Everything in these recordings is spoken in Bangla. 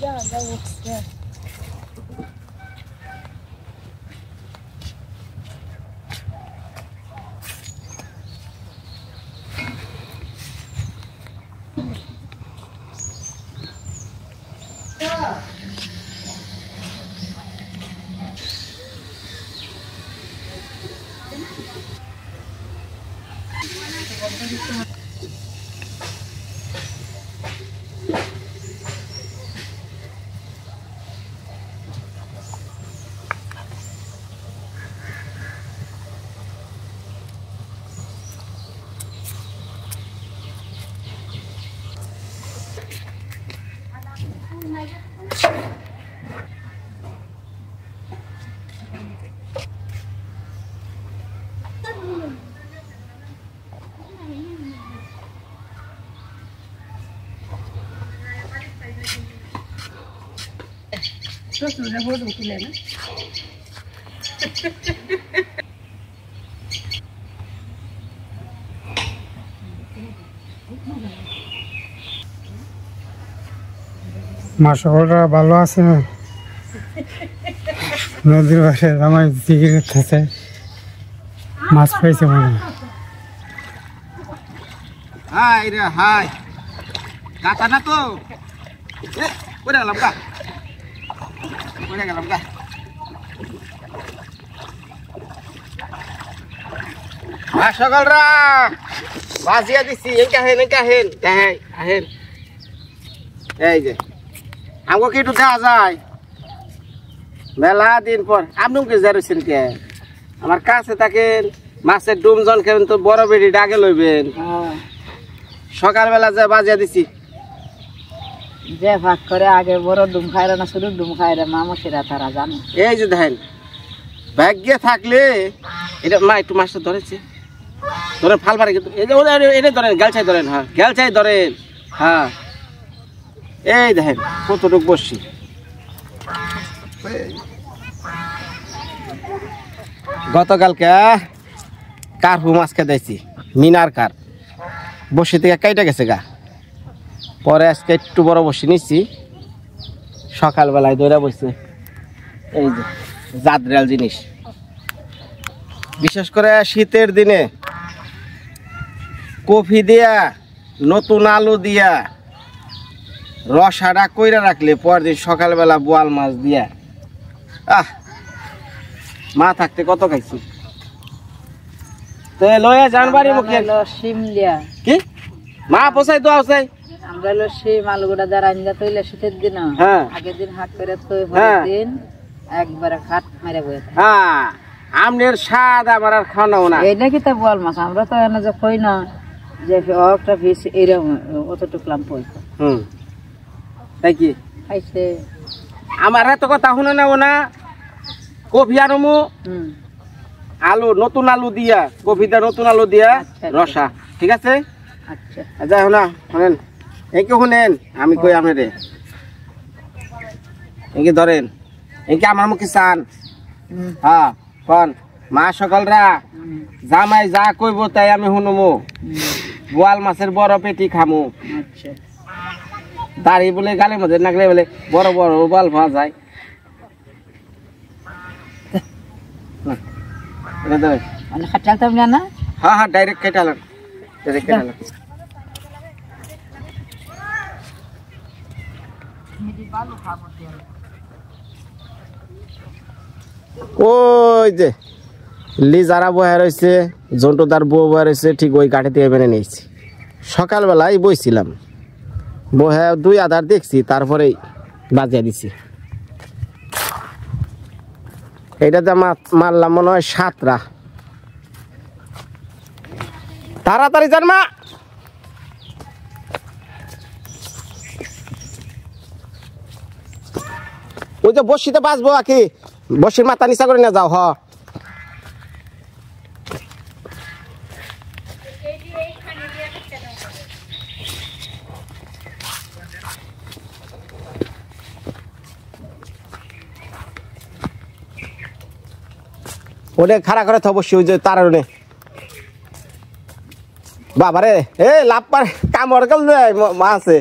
That looks good. মাশাআল্লাহ ভালো আছে না নদীর পাশে আমার দিকে গেছে মাছ পাইছে মনে হাই রে হাই কাটা না তো পড়ে গেলাম গা সকালরা বাজিয়া দিছি এনকা হেন এই যে আমাকে একটু দেখা যায় মেলা দিন পর আপনি কি যাচ্ছেন কে আমার কাছে থাকেন মাছের ডুমজন খেবেন তো বড় বেড়ি ডাকে লইবেন সকালবেলা যা বাজিয়া দিছি যে ভাগ করে আগে বড় ডুম খাইরা না শুধু ডুম খাইরা মামসিরা তারা জানে এই যে দেখেন ভাগ্যে থাকলে এটা মা একটু মাছটা ধরেছে ধরেন ফাল পারে কিন্তু এই যে এটা ধরেন গেলছাই ধরেন গেলছাই ধরেন এই দেখেন কতটুক বসছি গতকালকে কার্পু মাছ খেতেছি মিনার কার বসি থেকে কাইটা গেছে গা পরে আজকে একটু বড় বসি নিচ্ছি সকালবেলায় দৌড়া বসছে এই যে জাদরাল জিনিস বিশেষ করে শীতের দিনে কফি দিয়া নতুন আলু দিয়া রসাটা কইরা রাখলে পরদিন সকালবেলা বোয়াল মাছ দিয়া মা থাকতে কত খাইছি তো লয়া জানবারি মুখে সিম দিয়া কি মা পোসাই তো আসাই আমরা হলো সিম আলুগুড়া দ্বারা আঞ্জা তৈলে শীতের দিন আগের দিন হাট করে তৈ দিন একবারে খাট মেরে বয়ে আমনের স্বাদ আমার আর খাওয়ানো না এই নাকি তা বোয়াল মাছ আমরা তো এনে যে কই না যে একটা ফিস এরকম অতটুকলাম পয়সা তাই কি খাইছে আমার এত কথা শুনে নেব না কফি আনমু আলু নতুন আলু দিয়া কফিটা নতুন আলু দিয়া রসা ঠিক আছে আচ্ছা আচ্ছা শোনা শোনেন একে শুনেন আমি কই আপনারে একে ধরেন একে আমার মুখে চান কন মা সকালরা জামাই যা কইব তাই আমি শুনমু বোয়াল মাছের বড় পেটি খামু আচ্ছা দাড়ি বলে গালের মধ্যে নাগলে বলে বড় বড় বোয়াল পাওয়া যায় না ডাইরেক্ট কেটালাম ওই যে লিজারা বয়ে রয়েছে, জন্টুদার বউ বয়ে রয়েছে, ঠিক ওই গাড়ি থেকে মেনে নিয়েছি। সকালবেলায় বইছিলাম, বহে 2 আধার দেখছি, তারপরেই বাজিয়ে দিছি। এইটাতে মারলাম মনে হয় 7টা। তাড়াতাড়ি যান মা। ওই যে বসিতে বাঁচবো আকি, বসির মাথা নিচা করে না যাও। ওটা খাড়া করে অবশ্যই ওই যে তার বাবারে এ লাভ পার কামড় গেল মা আছে।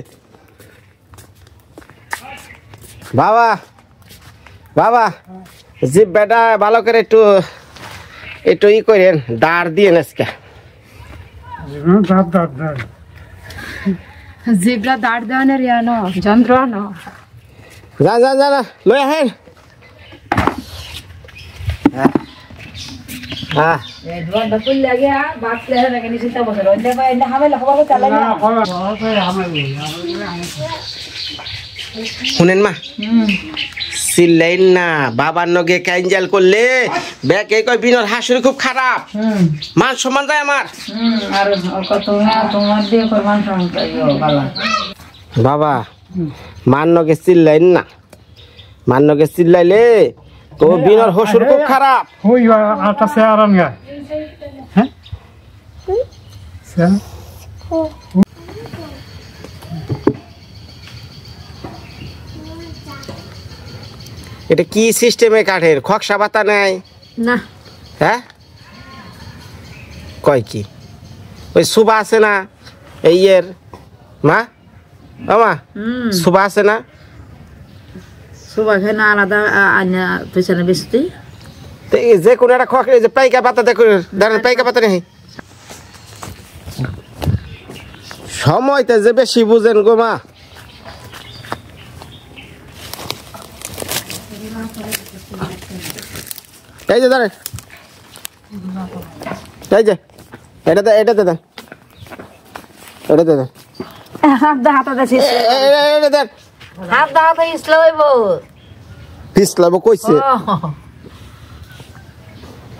বাবা বাবা জি বেটা ভালো করে একটু একটু ই করেন, দাঁড় দিয়ে আজকে জিব্রা দাঁড় দেওয়ানের ইয়ানো যন্ত্র আনো। যা যা যা লই আহেন। শুনেন মা, চিল্লাইন না, বাবার নগে ক্যাঞ্জাল করলে ব্যাকে কয় বিনর হাসুরি খুব খারাপ, মান সম্মান যায় আমার। বাবা মান নগে চিল্লাইন না, মান নগে চিল্লাইলে তো বিনর হসুর খুব খারাপ। ওই আটা সে আরাম গা হ্যাঁ এটা কি সিস্টেমে কাঠের খকসা পাতা নেই না? হ্যাঁ কয় কি ওই সুবা আছে না এই এর মা, মা সুবা আছে না? সুবা খেয়ে আলাদা আনা পেছনে বেশি যে কোনো একটা খক যে পাইকা পাতা দেখো, পাইকা পাতা নেই। সময়তে যে বেশি বুঝেন গো মা। এই যে ধরেন, এই যে এটাতে এটাতে দেন, এটাতে দেন, হাত হাতে দেখি এটা দেন, হাত হাতে ইসলা হইব পিছলাবো কইছে।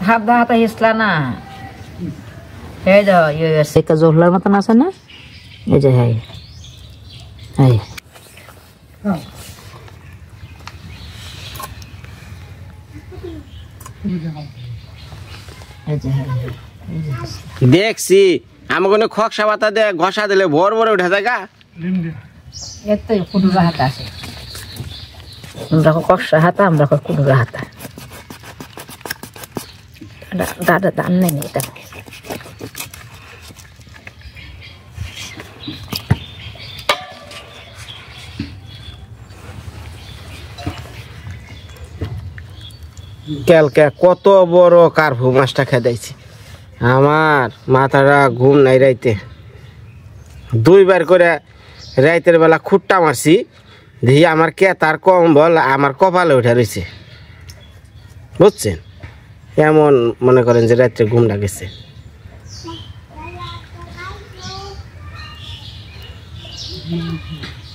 হাত হাতে ইসলা না, এই যে একটা জোহলার মতন আছে না, এই যে হ্যাঁ হ্যাঁ দেখছি আমাকে খকসা পাতা দে ঘষা দিলে ভোর ভরে উঠে যায় গা। এতো কুটুরা হাত আছে, আমরা কষা হাতা, আমরা কুটুরা হাতা। দাদা দান নেই এটা কালকে কত বড় কার্ভু মাছটা খেদাইছি, আমার মাথাটা ঘুম নাই রাইতে। 2 বার করে রাইতের বেলা খুঁটটা মারছি, দিয়ে আমার কেতার কম্বল আমার কপালে উঠে রয়েছে, বুঝছেন? এমন মনে করেন যে রাত্রে ঘুমটা গেছে।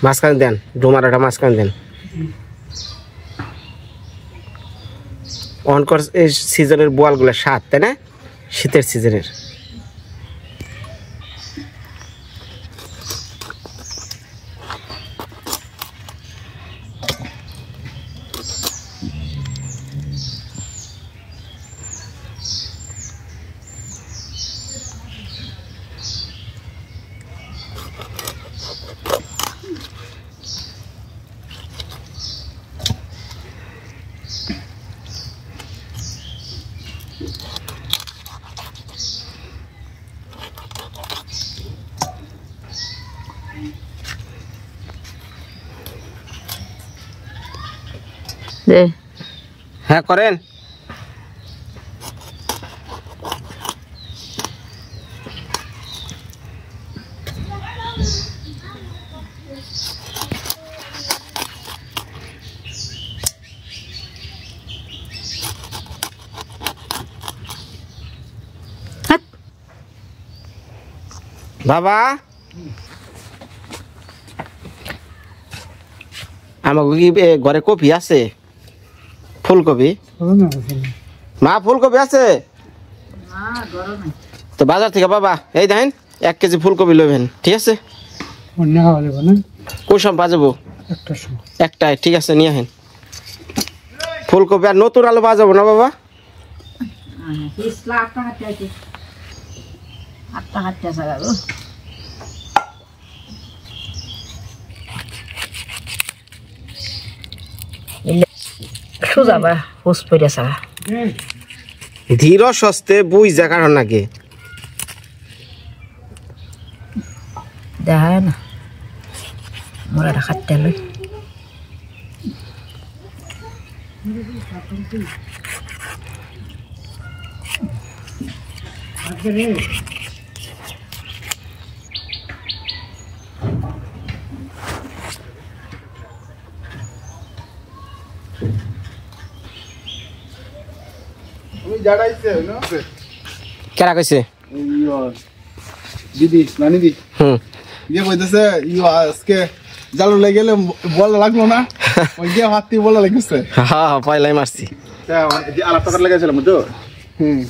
মাঝখানে দেন, ডুমারাটা মাঝখানে দেন। অনকর এই সিজনের বোয়ালগুলো স্বাদ, তাই না? শীতের সিজনের। হ্যাঁ করেন। বাবা আমাকে কি ঘরে কপি আছে? ফুলকপি? মা ফুলকপি আছে তো বাজার থেকে বাবা এই দেখেন 1 কেজি ফুলকপি লবেন ঠিক আছে? কোন সময় যাবো? একটাই ঠিক আছে নিয়ে আসেন ফুলকপি। আর নতুন আলু পাওয়া যাবো না বাবা? ধীর সস্তে বুঝ যা কারণ নাকি দেখা না মোরা খাটতে লই কেরা কইছে? দিদি নানি দি হুম ইয়ে কইতেছে আজকে জালু লেগে গেলে বল লাগলো না ওই গিয়ে হাতি বলা লাগছে হ্যাঁ পয়লাই মারছি আলাপ টাকার লেগেছিলাম তো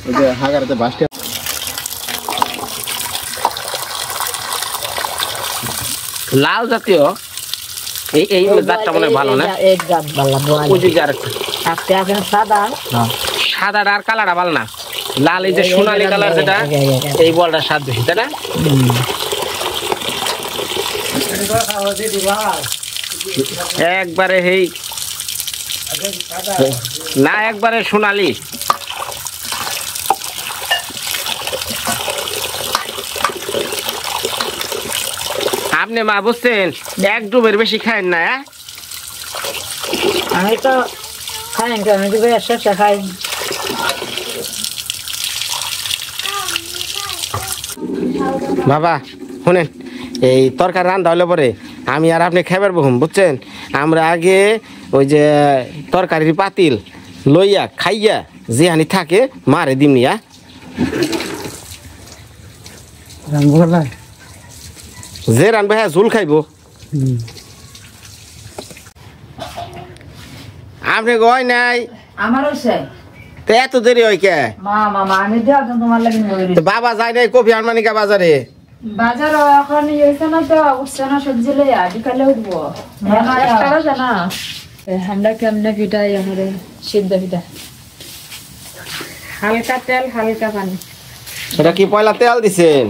ওই যে হাগারাতে বাসটা লাল জাতীয় এই জাতটা মনে ভালো না? এই জাত ভালো ওই যে আরেকটা আজকে আছে সাদা সাদাটা আর কালারটা ভালো না, লাল এই যে সোনালী কালার যেটা এই বলটা স্বাদ বেশি তাই না? একবারে এই না একবারে সোনালী আপনি মা বুঝছেন এক ডুবের বেশি খায়েন না? আমি তো খাই আমি তো বেশ খাই বাবা শুনেন এই তরকারি রান্না হলে পরে আমি আর আপনি খাইবার বহুম বুঝছেন, আমরা আগে ওই যে তরকারির পাতিল লইয়া খাইয়া যেহানি থাকে মারে দিমনিয়া যে রানবে হ্যাঁ ঝুল খাইব। আপনি গয় নাই আমার হইছে তো এত দেরি হয় কে? মা মামা আমি দেও তোমার লাগি তো বাবা যায় নাই কফি আনমানিকা বাজারে? বাজার এখন হইছে না তো উঠছে না সবজি লইয়া বিকালে উঠবো একটা জানা আমরা কেমনে পিঠাই আমাদের সিদ্ধ পিঠা হালকা তেল হালকা পানি। এটা কি পয়লা তেল দিছেন?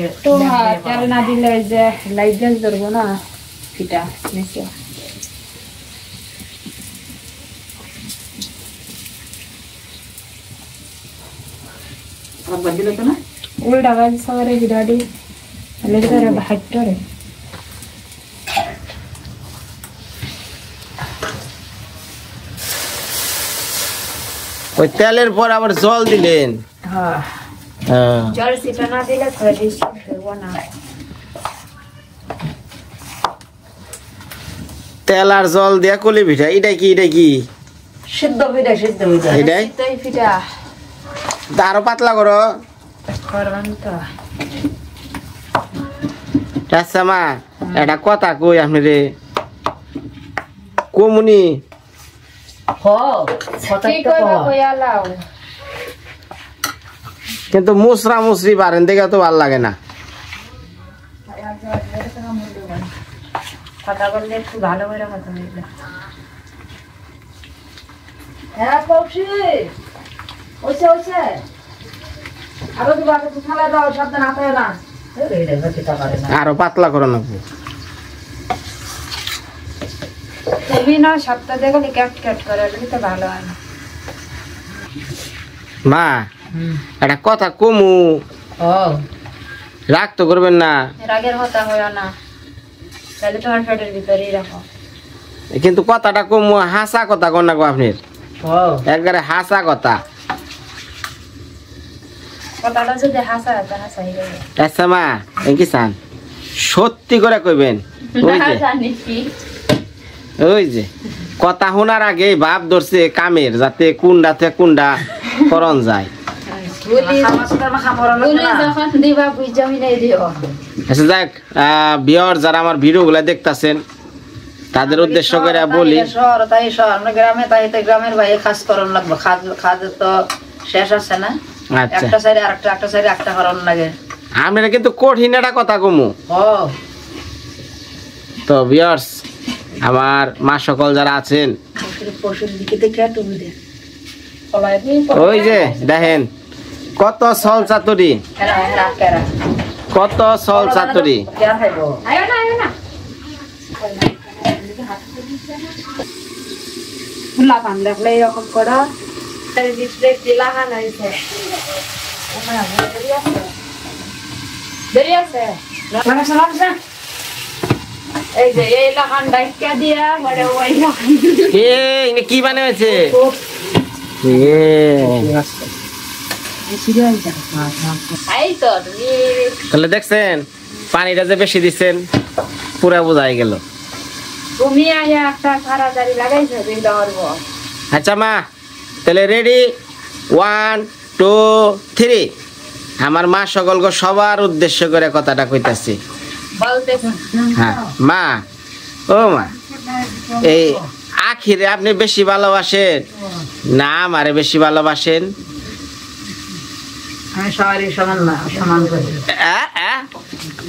একটু তেল না দিলে যে লাইট গ্যাস ধরবো না পিঠা নিচে। উল্টা গাছ সবারে বিরাটি লেগে হাইট রে ওই তেলের পর আবার জল দিলেন? হ্যাঁ জল সিটা না দিলে করে দিছি দেবো না। তেল আর জল দিয়া কলি পিঠা এটা কি সিদ্ধ পিঠা এটাই পিঠা আরো পাতলা করো করবেন তো। আচ্ছা মা এটা কথা কই আপনি রে কমুনি কিন্তু মুসরা মুসরি পারেন দেখে তো ভাল লাগে না। কথা বললে একটু ভালো করে কথা বলবে। হ্যাঁ পৌঁছি ওইছে আরো কি বাকি খালা দাও শব্দ না থাকে না আরো পাতলা করো না তুমি না সপ্তাহ দেখলে ক্যাট করে তো ভালো হয় না। মা একটা কথা কমু রাগ তো করবেন না? রাগের কথা হয় না তাহলে তোমার পেটের ভিতরেই রাখো। কিন্তু কথাটা কমু হাসা কথা কর না গো আপনি একবারে হাসা কথা। কথাটা যদি হাসা হাসাই যাবে। আচ্ছা মা কি চান সত্যি করে কইবেন? ওই যে কথা শোনার আগে ভাব ধরছে কামের যাতে কুন্ডা থেকে কুন্ডা করণ যায়। যখন দিবা বুঝ জমি নাই দিও আচ্ছা যাক, ভিউয়ার যারা আমার ভিডিওগুলো দেখতাছেন তাদের উদ্দেশ্য করে বলি, শহর তাই শহর, আমরা গ্রামে তাই তো গ্রামের বাইরে কাজ করন লাগবে, খাদ্য তো শেষ আছে না, আচ্ছা একটা সাইডে আরেকটা, একটা সাইডে একটা করন লাগে। আমরা কিন্তু কঠিন একটা কথা কমু। ও তো ভিউয়ার্স, আমার মা সকল যারা আছেন, পশুর দিকে দেখে তুমি দে ওই যে দেখেন কত সল চাতুরি, কত সল চাতুরি। কেন খাইবো আয়ো না ফুলা পান দেখলে এরকম করো, তার ভিতরে দিলা হান হয়েছে, দেরি আছে এই যে এই লাগান ডাইকা দিয়া বড় ওই লাগান এ কি বানিয়েছে? এই তো তুমি তাহলে দেখছেন পানিটা যে বেশি দিচ্ছেন পুরা বোঝাই গেল। তুমি আয়া একটা তাড়াতাড়ি লাগাইছো দিন ধরবো। আচ্ছা মা, তাহলে রেডি, 1 2 3। আমার মা সকলকে সবার উদ্দেশ্য করে কথাটা কইতাছি। বলতেছ হ্যাঁ মা, ও মা, এই আখিরে আপনি বেশি ভালোবাসেন না আমারে বেশি ভালোবাসেন? আমি সবারই সমান না, সমান করি,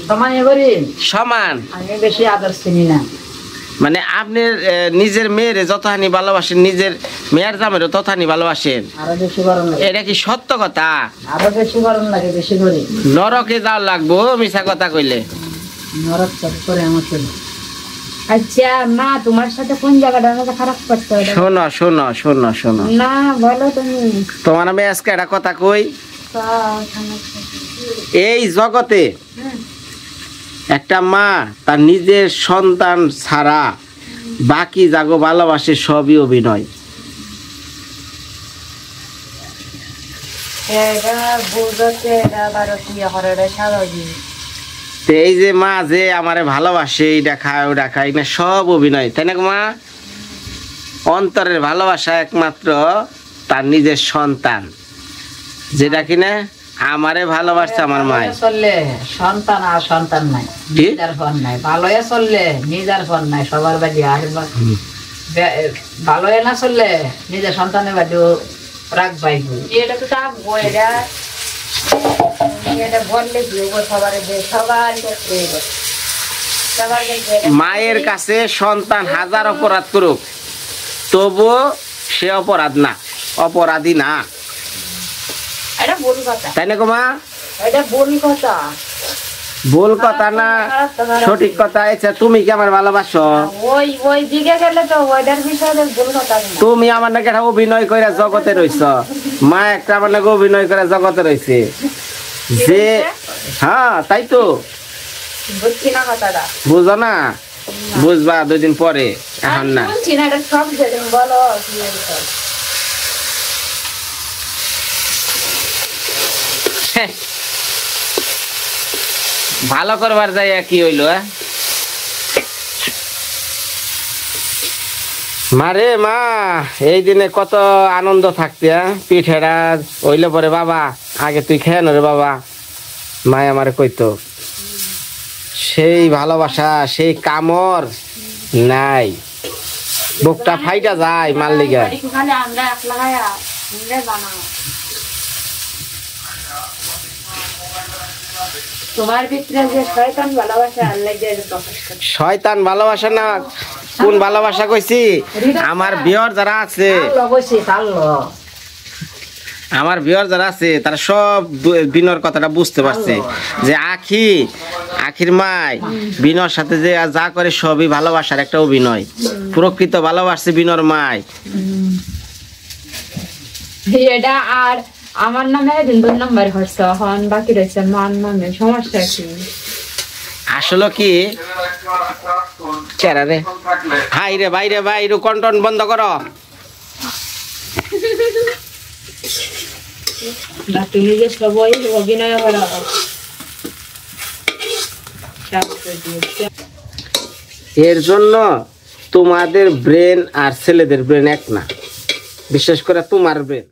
সমান করি, সমান। আমি বেশি আদর চিনি না। মানে আপনি নিজের মেয়েরে যতখানি ভালোবাসেন নিজের মেয়ের জামেরও ততখানি ভালোবাসেন, আরো বেশি গরম লাগে, এটা কি সত্য কথা? আরো বেশি গরম লাগে, বেশি করি। নরকে যাওয়া লাগবো মিছা কথা কইলে? নরক চট করে আমার চলে। আচ্ছা মা, তোমার সাথে কোন জায়গাটা আমাকে খারাপ করতে হবে? শোনো শোনো শোনো শোনো, না বলো তুমি। তোমার আমি আজকে একটা কথা কই, এই জগতে একটা মা তার নিজের সন্তান ছাড়া বাকি জাগো ভালোবাসে সবই অভিনয়। এই যে মা যে আমারে ভালোবাসে, এটা খায় ওটা খায়, না সব অভিনয়, তাই না মা? অন্তরের ভালোবাসা একমাত্র তার নিজের সন্তান, যেটা কিনা আমারে ভালোবাসছে আমার মা। চললে সন্তান আর সন্তান নাই, নিজের ফোন নাই, ভালোই চললে নিজের ফোন নাই, সবার বাড়ি আশীর্বাদ। ভালোই না চললে নিজের সন্তানের বাড়িও রাগ পাইব। এটা তো থাকবো, এটা বললে কি হবো? সবার মায়ের কাছে সন্তান হাজার অপরাধ করুক তবুও সে অপরাধ না, অপরাধী না, এটা ভুল কথা, তাই না গো মা? এটা ভুল কথা, ভুল কথা না সঠিক কথা। আচ্ছা তুমি কি আমার ভালোবাসো? ওই দিকে গেলে তো ওইটার বিষয়ে ভুল কথা না। তুমি আমার নাকি একটা অভিনয় করে জগতে রইছ, মা একটা আমার নাকি অভিনয় করে জগতে রয়েছে যে, হ্যাঁ তাই তো, বুঝছি না কথাটা, বুঝো না? বুঝবা 2 দিন পরে, এখন না। বুঝছি না, এটা সব যেদিন বলো কি হয়েছে। ভালো করবার যাই কি হইলো? মারে মা, এই দিনে কত আনন্দ থাকতে, পিঠেরা হইলে পরে বাবা আগে তুই খেয়ে রে বাবা, মায় আমারে কইতো। সেই ভালোবাসা সেই কামর নাই, বুকটা ফাইটা যায় মাল লিগা। আমরা একলা বানাও, তোমার ভিতরে যে শয়তান ভালোবাসা, আল্লাহ যে প্রকাশ করে। শয়তান ভালোবাসা না, কোন ভালোবাসা কইছি? আমার বিয়র যারা আছে, আমার বিয়র যারা আছে তারা সব বিনর কথাটা বুঝতে পারছে যে আখির মাই বিনর সাথে যে যা করে সবই ভালোবাসার একটা অভিনয়। প্রকৃত ভালোবাসছে বিনর মাই। এটা আর আমার নামে 2 নম্বর হচ্ছে, হন বাকি রয়েছে মান নামে, সমস্যা কি? আসলে কি চেরা রে, হাই রে বাইরে বাইরে কন্টন বন্ধ করো। তুমি যে সবাই অভিনয় করো, এর জন্য তোমাদের ব্রেন আর ছেলেদের ব্রেন এক না, বিশেষ করে তোমার ব্রেন।